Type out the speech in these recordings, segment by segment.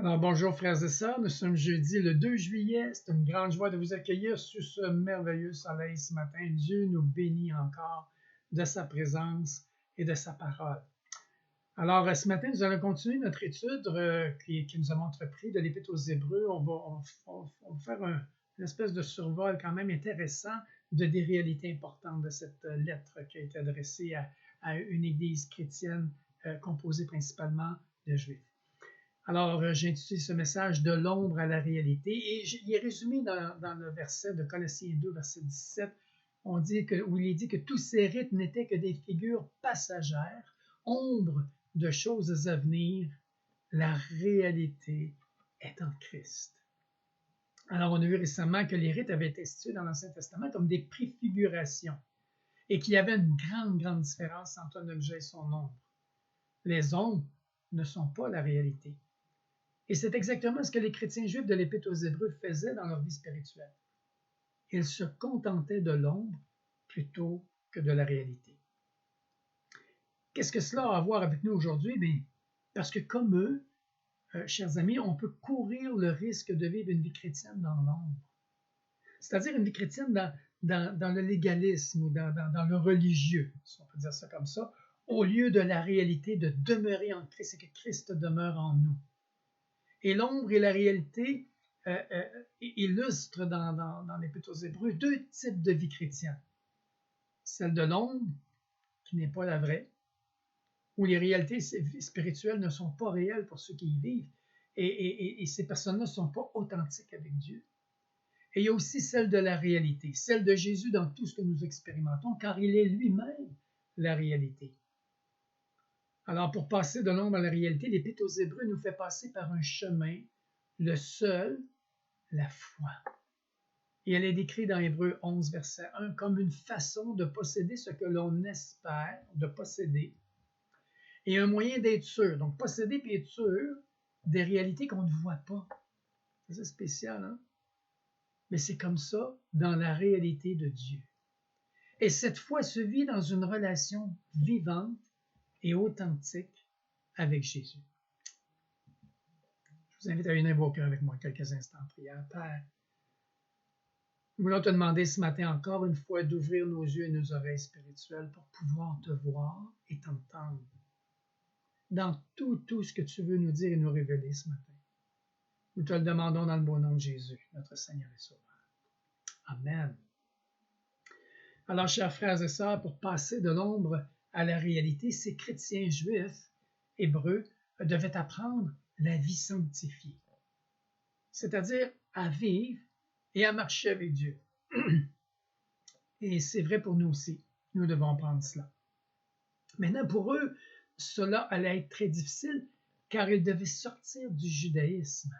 Alors, bonjour frères et sœurs, nous sommes jeudi le 2 juillet. C'est une grande joie de vous accueillir sous ce merveilleux soleil ce matin. Dieu nous bénit encore de sa présence et de sa parole. Alors, ce matin, nous allons continuer notre étude qui nous avons entrepris de l'Épître aux Hébreux. On va faire une espèce de survol quand même intéressant de des réalités importantes de cette lettre qui a été adressée à une église chrétienne composée principalement de Juifs. Alors, j'ai intitulé ce message « De l'ombre à la réalité » et il est résumé dans le verset de Colossiens 2, verset 17, où il est dit que tous ces rites n'étaient que des figures passagères, ombre de choses à venir, la réalité est en Christ. Alors, on a vu récemment que les rites avaient été institués dans l'Ancien Testament comme des préfigurations et qu'il y avait une grande différence entre un objet et son ombre. Les ombres ne sont pas la réalité. Et c'est exactement ce que les chrétiens juifs de l'Épître aux Hébreux faisaient dans leur vie spirituelle. Ils se contentaient de l'ombre plutôt que de la réalité. Qu'est-ce que cela a à voir avec nous aujourd'hui? Bien, parce que comme eux, chers amis, on peut courir le risque de vivre une vie chrétienne dans l'ombre. C'est-à-dire une vie chrétienne dans le légalisme ou dans le religieux, si on peut dire ça comme ça, au lieu de la réalité de demeurer en Christ et que Christ demeure en nous. Et l'ombre et la réalité illustrent dans l'Épître aux Hébreux deux types de vie chrétienne. Celle de l'ombre, qui n'est pas la vraie, où les réalités spirituelles ne sont pas réelles pour ceux qui y vivent, et ces personnes-là ne sont pas authentiques avec Dieu. Et il y a aussi celle de la réalité, celle de Jésus dans tout ce que nous expérimentons, car il est lui-même la réalité. Alors, pour passer de l'ombre à la réalité, l'Épître aux Hébreux nous fait passer par un chemin, le seul, la foi. Et elle est décrite dans Hébreux 11, verset 1, comme une façon de posséder ce que l'on espère de posséder et un moyen d'être sûr. Donc, posséder et être sûr des réalités qu'on ne voit pas. C'est spécial, hein? Mais c'est comme ça dans la réalité de Dieu. Et cette foi se vit dans une relation vivante et authentique avec Jésus. Je vous invite à unir vos cœurs avec moi quelques instants en prière. Père, nous voulons te demander ce matin encore une fois d'ouvrir nos yeux et nos oreilles spirituelles pour pouvoir te voir et t'entendre dans tout ce que tu veux nous dire et nous révéler ce matin. Nous te le demandons dans le beau nom de Jésus, notre Seigneur et Sauveur. Amen. Alors, chers frères et sœurs, pour passer de l'ombre à la réalité, ces chrétiens juifs, hébreux, devaient apprendre la vie sanctifiée, c'est-à-dire à vivre et à marcher avec Dieu. Et c'est vrai pour nous aussi, nous devons apprendre cela. Maintenant, pour eux, cela allait être très difficile, car ils devaient sortir du judaïsme.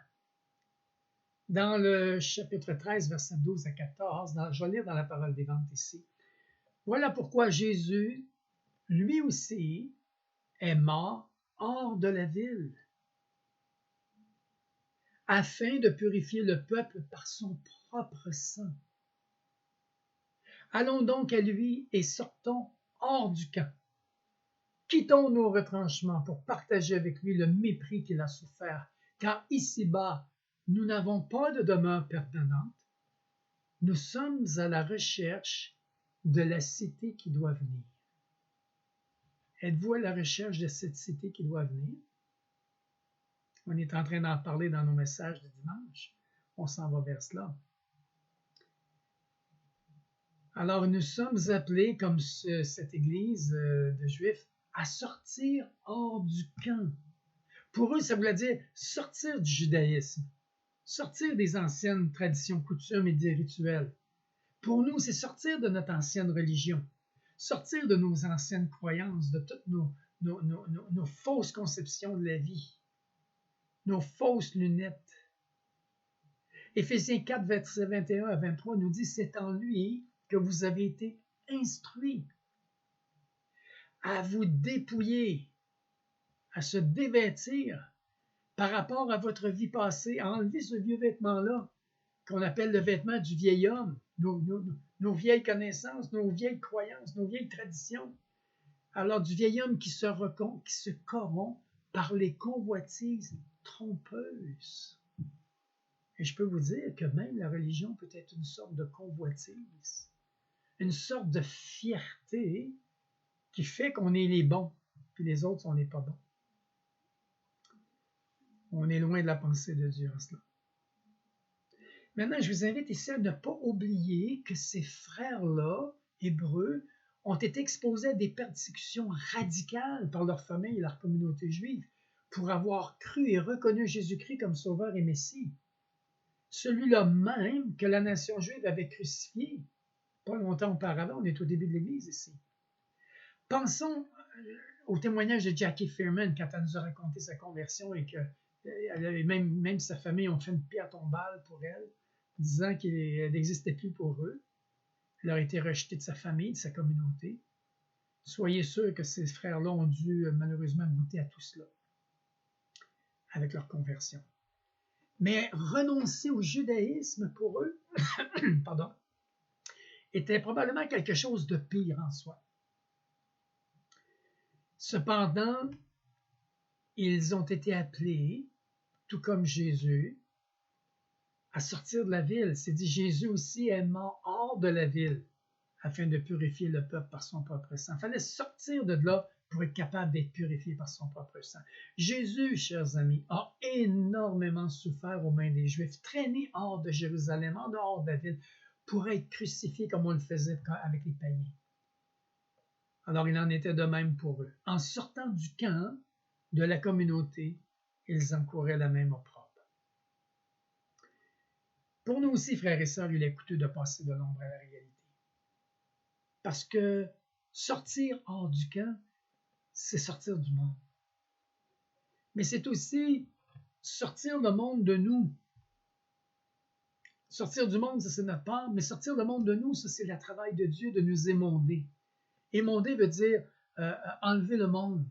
Dans le chapitre 13, versets 12 à 14, je vais lire dans la parole des ventes ici. Voilà pourquoi Jésus, lui aussi, est mort hors de la ville, afin de purifier le peuple par son propre sang. Allons donc à lui et sortons hors du camp. Quittons nos retranchements pour partager avec lui le mépris qu'il a souffert, car ici-bas, nous n'avons pas de demeure permanente. Nous sommes à la recherche de la cité qui doit venir. Êtes-vous à la recherche de cette cité qui doit venir? On est en train d'en parler dans nos messages de dimanche. On s'en va vers cela. Alors, nous sommes appelés, comme cette église de Juifs, à sortir hors du camp. Pour eux, ça voulait dire sortir du judaïsme, sortir des anciennes traditions, coutumes et des rituels. Pour nous, c'est sortir de notre ancienne religion, sortir de nos anciennes croyances, de toutes nos fausses conceptions de la vie, nos fausses lunettes. Éphésiens 4, versets 21 à 23 nous dit « C'est en lui que vous avez été instruits à vous dépouiller, à se dévêtir par rapport à votre vie passée, à enlever ce vieux vêtement-là qu'on appelle le vêtement du vieil homme, nos vieilles connaissances, nos vieilles croyances, nos vieilles traditions. Alors du vieil homme qui se corrompt par les convoitises trompeuse. Et je peux vous dire que même la religion peut être une sorte de convoitise, une sorte de fierté qui fait qu'on est les bons, puis les autres, on n'est pas bons. On est loin de la pensée de Dieu en cela. Maintenant, je vous invite ici à ne pas oublier que ces frères-là, hébreux, ont été exposés à des persécutions radicales par leur famille et leur communauté juive pour avoir cru et reconnu Jésus-Christ comme sauveur et Messie. Celui-là même que la nation juive avait crucifié pas longtemps auparavant, on est au début de l'Église ici. Pensons au témoignage de Jackie Fearman quand elle nous a raconté sa conversion et que elle avait même sa famille ont fait une pierre tombale pour elle, disant qu'elle n'existait plus pour eux. Elle a été rejetée de sa famille, de sa communauté. Soyez sûrs que ces frères-là ont dû malheureusement goûter à tout cela avec leur conversion. Mais renoncer au judaïsme pour eux pardon, était probablement quelque chose de pire en soi. Cependant, ils ont été appelés, tout comme Jésus, à sortir de la ville. C'est dit, Jésus aussi est mort hors de la ville afin de purifier le peuple par son propre sang. Il fallait sortir de là pour être capable d'être purifié par son propre sang. Jésus, chers amis, a énormément souffert aux mains des Juifs, traîné hors de Jérusalem, en dehors de la ville, pour être crucifié comme on le faisait avec les païens. Alors il en était de même pour eux. En sortant du camp de la communauté, ils encouraient la même opprobre. Pour nous aussi, frères et sœurs, il est coûteux de passer de l'ombre à la réalité. Parce que sortir hors du camp, c'est sortir du monde. Mais c'est aussi sortir le monde de nous. Sortir du monde, ça c'est notre part, mais sortir le monde de nous, ça c'est le travail de Dieu de nous émonder. Émonder veut dire enlever le monde.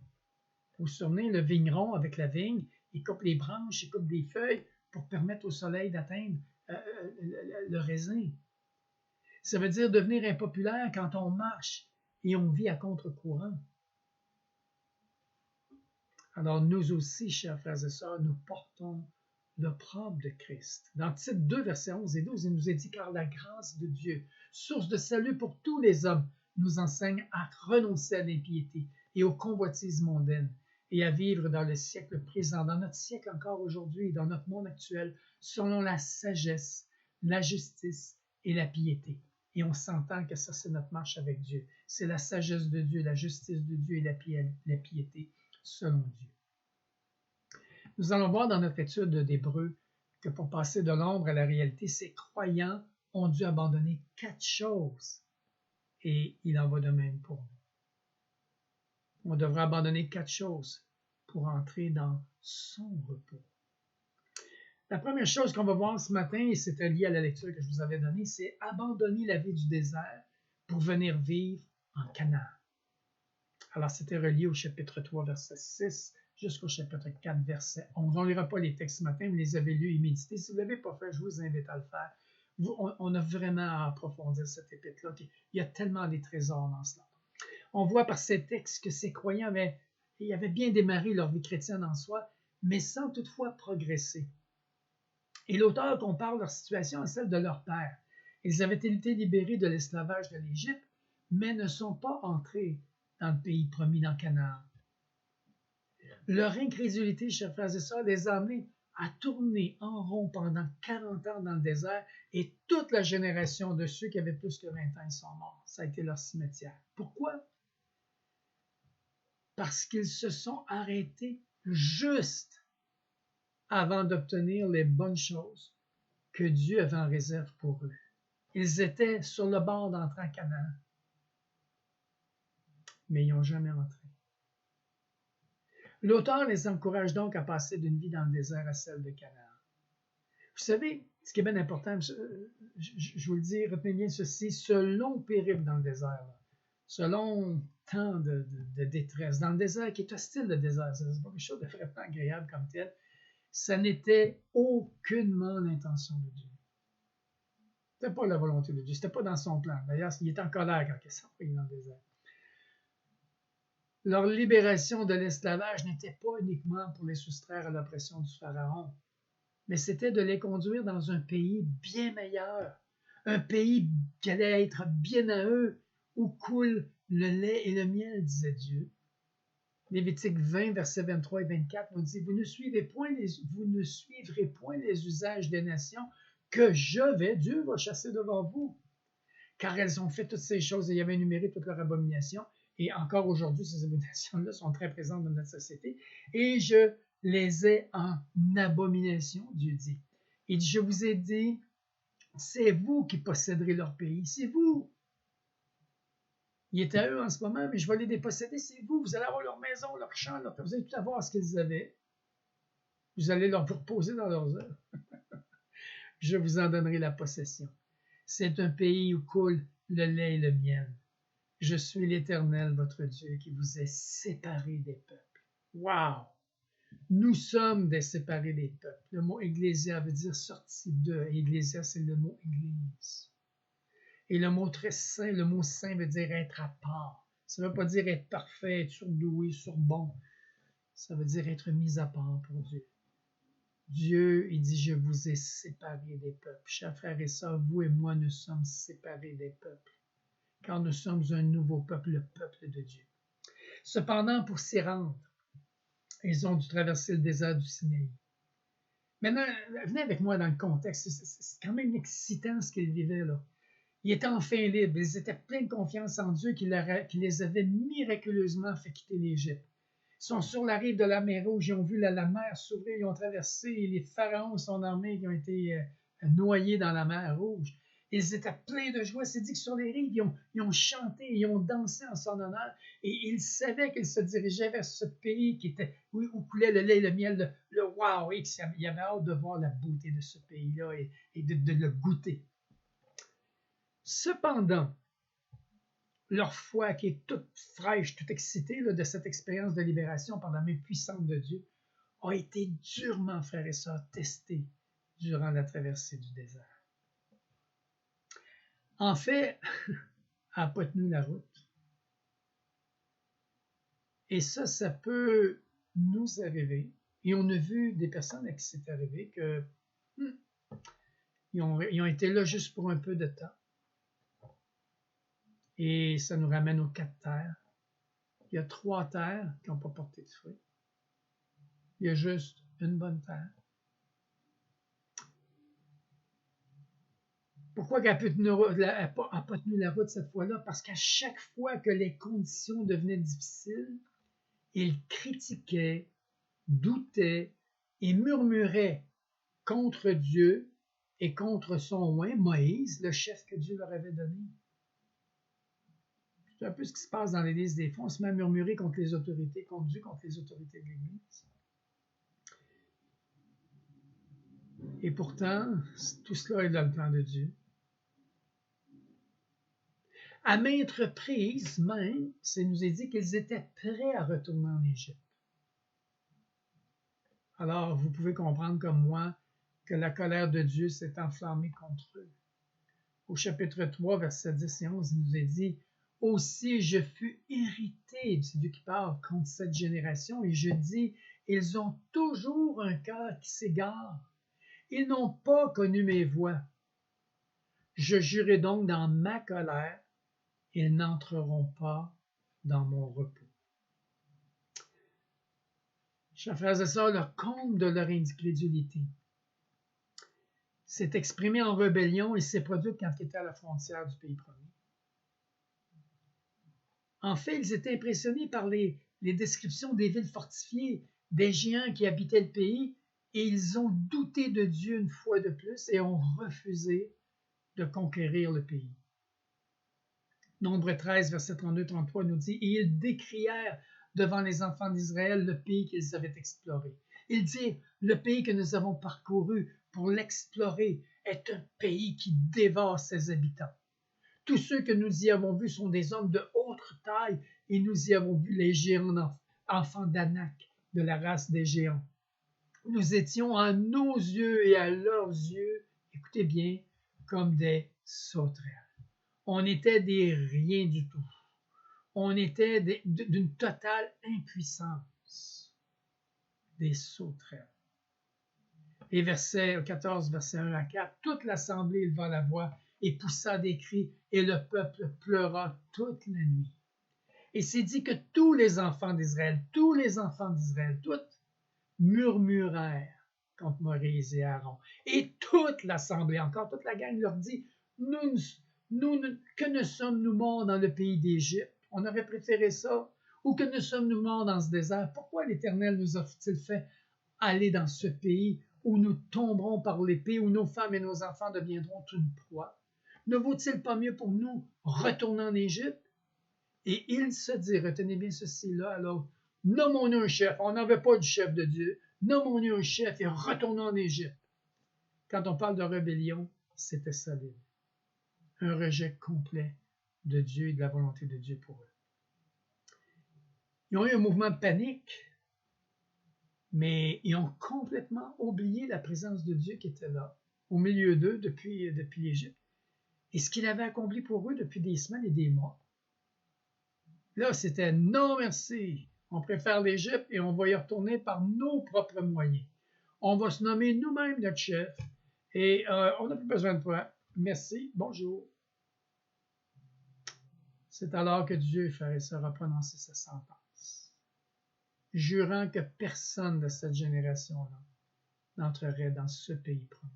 Vous vous souvenez, le vigneron avec la vigne, il coupe les branches, il coupe des feuilles pour permettre au soleil d'atteindre le raisin. Ça veut dire devenir impopulaire quand on marche et on vit à contre-courant. Alors nous aussi, chers frères et sœurs, nous portons l'opprobre de Christ. Dans Tite 2, versets 11 et 12, il nous est dit « Car la grâce de Dieu, source de salut pour tous les hommes, nous enseigne à renoncer à l'impiété et aux convoitises mondaines, et à vivre dans le siècle présent, dans notre siècle encore aujourd'hui, dans notre monde actuel, selon la sagesse, la justice et la piété. » Et on s'entend que ça, c'est notre marche avec Dieu. C'est la sagesse de Dieu, la justice de Dieu et la piété selon Dieu. Nous allons voir dans notre étude d'Hébreux que pour passer de l'ombre à la réalité, ces croyants ont dû abandonner 4 choses. Et il en va de même pour nous. On devra abandonner 4 choses pour entrer dans son repos. La première chose qu'on va voir ce matin, et c'était lié à la lecture que je vous avais donnée, c'est abandonner la vie du désert pour venir vivre en Canaan. Alors, c'était relié au chapitre 3, verset 6, jusqu'au chapitre 4, verset 11. On ne lira pas les textes ce matin, vous les avez lus et médités. Si vous ne l'avez pas fait, je vous invite à le faire. On a vraiment à approfondir cet épître-là. Il y a tellement des trésors dans cela. On voit par ces textes que ces croyants avaient bien démarré leur vie chrétienne en soi, mais sans toutefois progresser. Et l'auteur compare leur situation à celle de leur père. Ils avaient été libérés de l'esclavage de l'Égypte, mais ne sont pas entrés dans le pays promis dans Canaan. Leur incrédulité, chers frères et sœurs, les a amenés à tourner en rond pendant 40 ans dans le désert, et toute la génération de ceux qui avaient plus que 20 ans, ils sont morts. Ça a été leur cimetière. Pourquoi? Parce qu'ils se sont arrêtés juste avant d'obtenir les bonnes choses que Dieu avait en réserve pour eux. Ils étaient sur le bord d'entrer en Canaan, mais ils n'ont jamais entré. L'auteur les encourage donc à passer d'une vie dans le désert à celle de Canaan. Vous savez, ce qui est bien important, je vous le dis, retenez bien ceci, ce long périple dans le désert, ce long temps de détresse, dans le désert qui est hostile, le désert, c'est pas quelque chose de vraiment agréable comme tel, ça n'était aucunement l'intention de Dieu. Ce n'était pas la volonté de Dieu, ce n'était pas dans son plan. D'ailleurs, il était en colère quand il s'est envoyé dans le désert. Leur libération de l'esclavage n'était pas uniquement pour les soustraire à l'oppression du Pharaon, mais c'était de les conduire dans un pays bien meilleur, un pays qui allait être bien à eux, où coule le lait et le miel, disait Dieu. Lévitique 20, versets 23 et 24 nous dit, vous ne suivrez point les usages des nations que Dieu va chasser devant vous, car elles ont fait toutes ces choses et il avait énuméré toutes leurs abominations. Et encore aujourd'hui, ces abominations-là sont très présentes dans notre société. Et je les ai en abomination, Dieu dit. Il dit, je vous ai dit, c'est vous qui posséderez leur pays, c'est vous. Il est à eux en ce moment, mais je vais les déposséder, c'est vous. Vous allez avoir leur maison, leur champ, vous allez tout avoir ce qu'ils avaient. Vous allez leur reposer dans leurs œuvres. Je vous en donnerai la possession. C'est un pays où coule le lait et le miel. Je suis l'Éternel, votre Dieu, qui vous est séparé des peuples. Wow! Nous sommes des séparés des peuples. Le mot ecclésia veut dire sorti de. Ecclésia, c'est le mot église. Et le mot très saint, le mot saint veut dire être à part. Ça ne veut pas dire être parfait, être surdoué, surbon. Ça veut dire être mis à part pour Dieu. Dieu, il dit, je vous ai séparés des peuples. Chers frères et sœurs, vous et moi, nous sommes séparés des peuples, car nous sommes un nouveau peuple, le peuple de Dieu. Cependant, pour s'y rendre, ils ont dû traverser le désert du Sinaï. Maintenant, venez avec moi dans le contexte. C'est quand même excitant ce qu'ils vivaient là. Ils étaient enfin libres. Ils étaient pleins de confiance en Dieu qui les avait miraculeusement fait quitter l'Égypte. Ils sont sur la rive de la mer Rouge. Ils ont vu la mer s'ouvrir. Ils ont traversé les pharaons et son armée qui ont été noyés dans la mer Rouge. Ils étaient pleins de joie. C'est dit que sur les rives, ils ont chanté, ils ont dansé en son honneur. Et ils savaient qu'ils se dirigeaient vers ce pays où coulait le lait et le miel. Le wow! Et ils avaient hâte de voir la beauté de ce pays-là et de le goûter. Cependant, leur foi, qui est toute fraîche, toute excitée de cette expérience de libération par la main puissante de Dieu, a été durement, frères et sœurs, testée durant la traversée du désert. En fait, elle n'a pas tenu la route. Et ça peut nous arriver. Et on a vu des personnes à qui c'est arrivé que ils ont été là juste pour un peu de temps. Et ça nous ramène aux 4 terres. Il y a 3 terres qui n'ont pas porté de fruits. Il y a juste une bonne terre. Pourquoi elle n'a pas tenu la route cette fois-là? Parce qu'à chaque fois que les conditions devenaient difficiles, ils critiquaient, doutaient et murmuraient contre Dieu et contre son oint, Moïse, le chef que Dieu leur avait donné. C'est un peu ce qui se passe dans l'Église des fois. On se met à murmurer contre les autorités, contre Dieu, contre les autorités de l'Église. Et pourtant, tout cela est dans le plan de Dieu. À maintes reprises même, ça nous est dit qu'ils étaient prêts à retourner en Égypte. Alors, vous pouvez comprendre comme moi que la colère de Dieu s'est enflammée contre eux. Au chapitre 3, versets 10 et 11, il nous est dit « Aussi je fus irrité, c'est Dieu qui parle, contre cette génération, et je dis, ils ont toujours un cœur qui s'égare. Ils n'ont pas connu mes voies. Je jurai donc dans ma colère, ils n'entreront pas dans mon repos. » Chers frères et sœurs, le comble de leur incrédulité s'est exprimé en rébellion et s'est produite quand ils étaient à la frontière du pays promis. En fait, ils étaient impressionnés par les descriptions des villes fortifiées, des géants qui habitaient le pays, et ils ont douté de Dieu une fois de plus et ont refusé de conquérir le pays. Nombre 13, verset 32-33 nous dit « Et ils décrièrent devant les enfants d'Israël le pays qu'ils avaient exploré. Ils dirent, le pays que nous avons parcouru pour l'explorer est un pays qui dévore ses habitants. Tous ceux que nous y avons vus sont des hommes de haute taille et nous y avons vu les géants enfants d'Anak, de la race des géants. Nous étions à nos yeux et à leurs yeux, écoutez bien, comme des sauterelles. On était des rien du tout. on était d'une totale impuissance, des sauterelles. Et verset 14, verset 1 à 4, toute l'assemblée éleva la voix et poussa des cris, et le peuple pleura toute la nuit. Et c'est dit que tous les enfants d'Israël, tous murmurèrent contre Moïse et Aaron. Et toute l'assemblée, encore toute la gang leur dit, que ne sommes-nous morts dans le pays d'Égypte? On aurait préféré ça. Ou que ne sommes-nous morts dans ce désert? Pourquoi l'Éternel nous a-t-il fait aller dans ce pays où nous tomberons par l'épée, où nos femmes et nos enfants deviendront une proie? Ne vaut-il pas mieux pour nous retourner en Égypte? Et il se dit, retenez bien ceci là, alors, nommons-nous un chef. On n'avait pas de chef de Dieu. Nommons-nous un chef et retournons en Égypte. Quand on parle de rébellion, c'était solide. Un rejet complet de Dieu et de la volonté de Dieu pour eux. Ils ont eu un mouvement de panique, mais ils ont complètement oublié la présence de Dieu qui était là, au milieu d'eux depuis l'Égypte, et ce qu'il avait accompli pour eux depuis des semaines et des mois. Là, c'était non merci. On préfère l'Égypte et on va y retourner par nos propres moyens. On va se nommer nous-mêmes notre chef et on n'a plus besoin de toi. Merci, bonjour. C'est alors que Dieu sera prononcé sa sentence, jurant que personne de cette génération-là n'entrerait dans ce pays promis.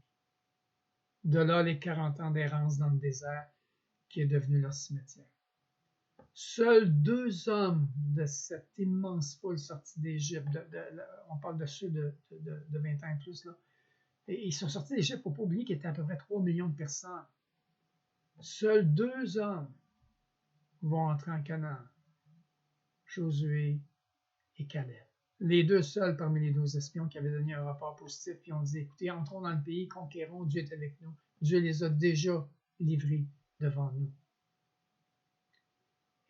De là les 40 ans d'errance dans le désert qui est devenu leur cimetière. Seuls 2 hommes de cette immense foule sortie d'Égypte, on parle de ceux de 20 ans et plus, là, et ils sont sortis d'Égypte, il ne faut pas oublier qu'il y était à peu près 3 millions de personnes. Seuls 2 hommes vont entrer en Canaan, Josué et Caleb. Les 2 seuls parmi les 12 espions qui avaient donné un rapport positif, puis ont dit, écoutez, entrons dans le pays, conquérons, Dieu est avec nous. Dieu les a déjà livrés devant nous.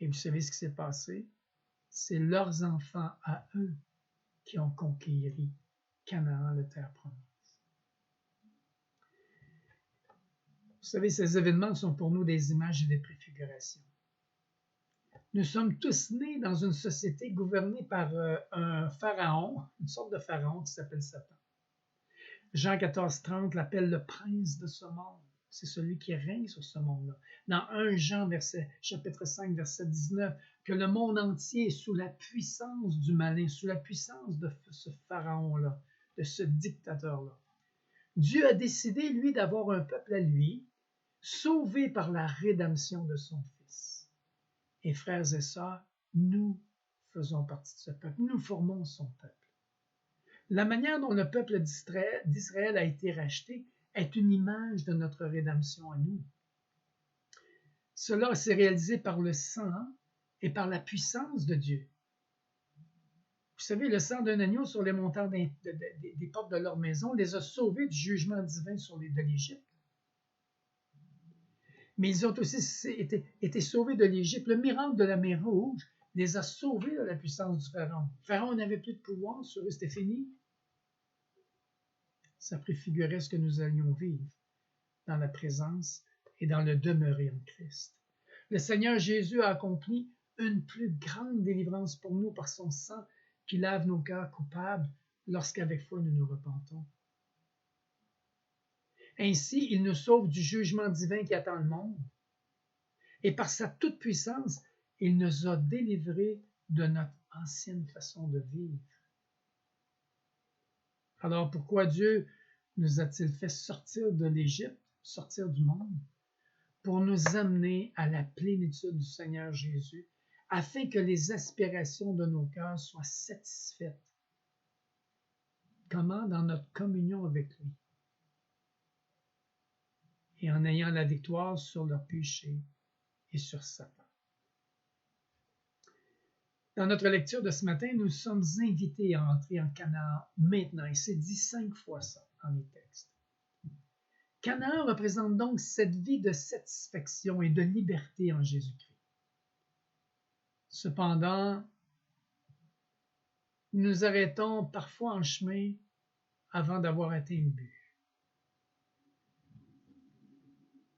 Et vous savez ce qui s'est passé? C'est leurs enfants à eux qui ont conquéri Canaan, la terre promise. Vous savez, ces événements sont pour nous des images et des préfigurations. Nous sommes tous nés dans une société gouvernée par un pharaon, une sorte de pharaon qui s'appelle Satan. Jean 14,30 l'appelle le prince de ce monde. C'est celui qui règne sur ce monde-là. Dans 1 Jean, chapitre 5, verset 19, que le monde entier est sous la puissance du malin, sous la puissance de ce pharaon-là, de ce dictateur-là. Dieu a décidé, lui, d'avoir un peuple à lui, sauvé par la rédemption de son Fils. Et frères et sœurs, nous faisons partie de ce peuple. Nous formons son peuple. La manière dont le peuple d'Israël a été racheté est une image de notre rédemption à nous. Cela s'est réalisé par le sang et par la puissance de Dieu. Vous savez, le sang d'un agneau sur les montants des portes de leur maison les a sauvés du jugement divin de l'Égypte. Mais ils ont aussi été sauvés de l'Égypte. Le miracle de la mer Rouge les a sauvés de la puissance du Pharaon. Le Pharaon n'avait plus de pouvoir sur eux, c'était fini. Ça préfigurait ce que nous allions vivre dans la présence et dans le demeurer en Christ. Le Seigneur Jésus a accompli une plus grande délivrance pour nous par son sang qui lave nos cœurs coupables lorsqu'avec foi nous nous repentons. Ainsi, il nous sauve du jugement divin qui attend le monde. Et par sa toute-puissance, il nous a délivrés de notre ancienne façon de vivre. Alors pourquoi Dieu nous a-t-il fait sortir de l'Égypte, sortir du monde? Pour nous amener à la plénitude du Seigneur Jésus, afin que les aspirations de nos cœurs soient satisfaites. Comment? Dans notre communion avec lui. Et en ayant la victoire sur leur péché et sur Satan. Dans notre lecture de ce matin, nous sommes invités à entrer en Canaan maintenant. Et c'est dit 5 fois ça dans les textes. Canaan représente donc cette vie de satisfaction et de liberté en Jésus-Christ. Cependant, nous nous arrêtons parfois en chemin avant d'avoir atteint le but.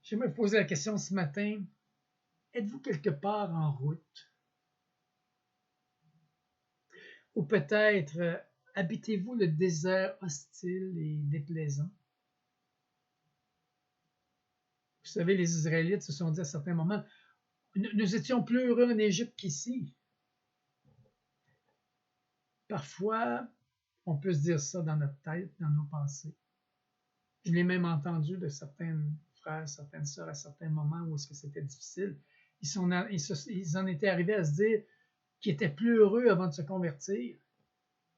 J'aimerais vous poser la question ce matin, êtes-vous quelque part en route Ou peut-être habitez-vous le désert hostile et déplaisant? Vous savez, les Israélites se sont dit à certains moments, nous étions plus heureux en Égypte qu'ici. Parfois, on peut se dire ça dans notre tête, dans nos pensées. Je l'ai même entendu de certains frères, certaines sœurs à certains moments où est-ce que c'était difficile. Ils en étaient arrivés à se dire qu'ils étaient plus heureux avant de se convertir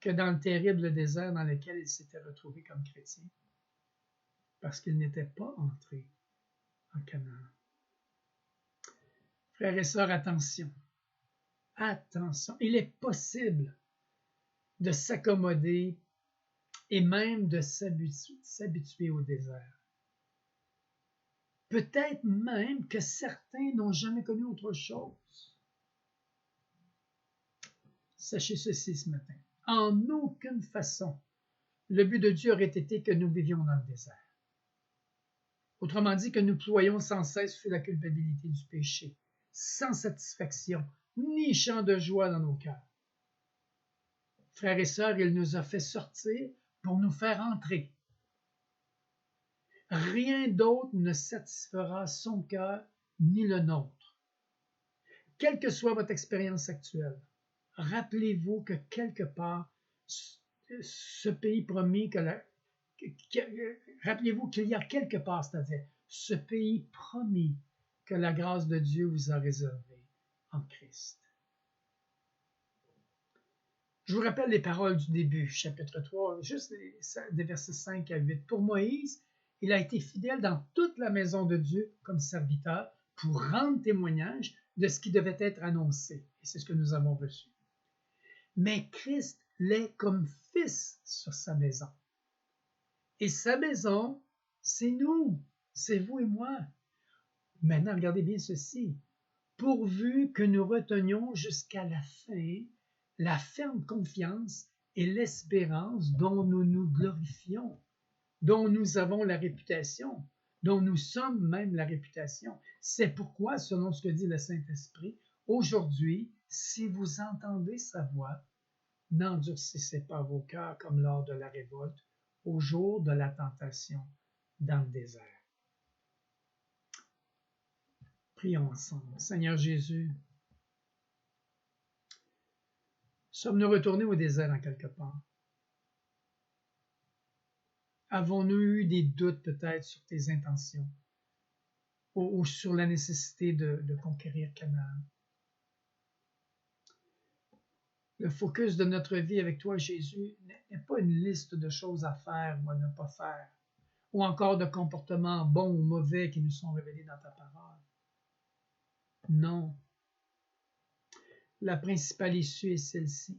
que dans le terrible désert dans lequel ils s'étaient retrouvés comme chrétiens, parce qu'ils n'étaient pas entrés en Canaan. Frères et sœurs, attention. Attention. Il est possible de s'accommoder et même de s'habituer au désert. Peut-être même que certains n'ont jamais connu autre chose. Sachez ceci ce matin. En aucune façon, le but de Dieu aurait été que nous vivions dans le désert. Autrement dit, que nous ployions sans cesse sous la culpabilité du péché, sans satisfaction, ni chant de joie dans nos cœurs. Frères et sœurs, il nous a fait sortir pour nous faire entrer. Rien d'autre ne satisfera son cœur ni le nôtre. Quelle que soit votre expérience actuelle, rappelez-vous que quelque part, ce pays promis, rappelez-vous qu'il y a quelque part, c'est-à-dire ce pays promis que la grâce de Dieu vous a réservé en Christ. Je vous rappelle les paroles du début, chapitre 3, juste des versets 5 à 8. Pour Moïse, il a été fidèle dans toute la maison de Dieu comme serviteur pour rendre témoignage de ce qui devait être annoncé. Et c'est ce que nous avons reçu. Mais Christ l'est comme fils sur sa maison. Et sa maison, c'est nous, c'est vous et moi. Maintenant, regardez bien ceci. Pourvu que nous retenions jusqu'à la fin la ferme confiance et l'espérance dont nous nous glorifions, dont nous avons la réputation, dont nous sommes même la réputation. C'est pourquoi, selon ce que dit le Saint-Esprit, aujourd'hui, si vous entendez sa voix, n'endurcissez pas vos cœurs comme lors de la révolte, au jour de la tentation dans le désert. Prions ensemble. Seigneur Jésus, sommes-nous retournés au désert en quelque part? Avons-nous eu des doutes peut-être sur tes intentions ou sur la nécessité de conquérir Canaan? Le focus de notre vie avec toi, Jésus, n'est pas une liste de choses à faire ou à ne pas faire, ou encore de comportements bons ou mauvais qui nous sont révélés dans ta parole. Non. La principale issue est celle-ci.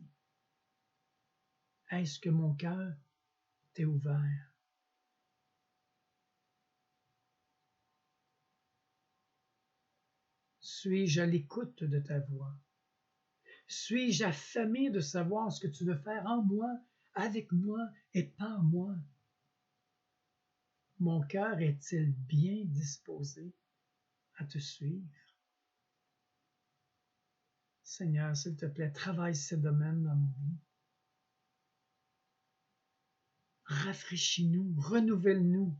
Est-ce que mon cœur t'est ouvert? Suis-je à l'écoute de ta voix? Suis-je affamé de savoir ce que tu veux faire en moi, avec moi et par moi? Mon cœur est-il bien disposé à te suivre? Seigneur, s'il te plaît, travaille ce domaine dans nos vies. Rafraîchis-nous, renouvelle-nous,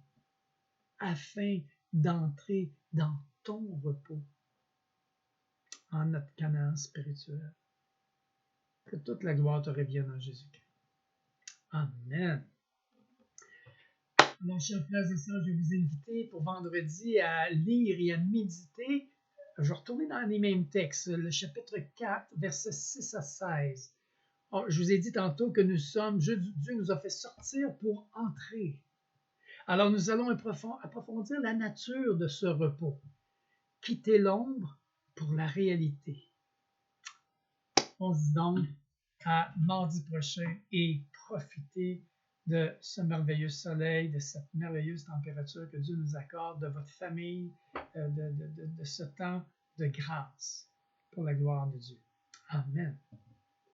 afin d'entrer dans ton repos, en notre Canaan spirituel. Que toute la gloire te revienne en Jésus-Christ. Amen. Mon cher frères et sœurs, je vais vous inviter pour vendredi à lire et à méditer. Je vais retourner dans les mêmes textes, le chapitre 4, versets 6 à 16. Je vous ai dit tantôt que Dieu nous a fait sortir pour entrer. Alors nous allons approfondir la nature de ce repos. Quitter l'ombre pour la réalité. On se dit donc à mardi prochain et profitez de ce merveilleux soleil, de cette merveilleuse température que Dieu nous accorde, de votre famille, de ce temps de grâce pour la gloire de Dieu. Amen.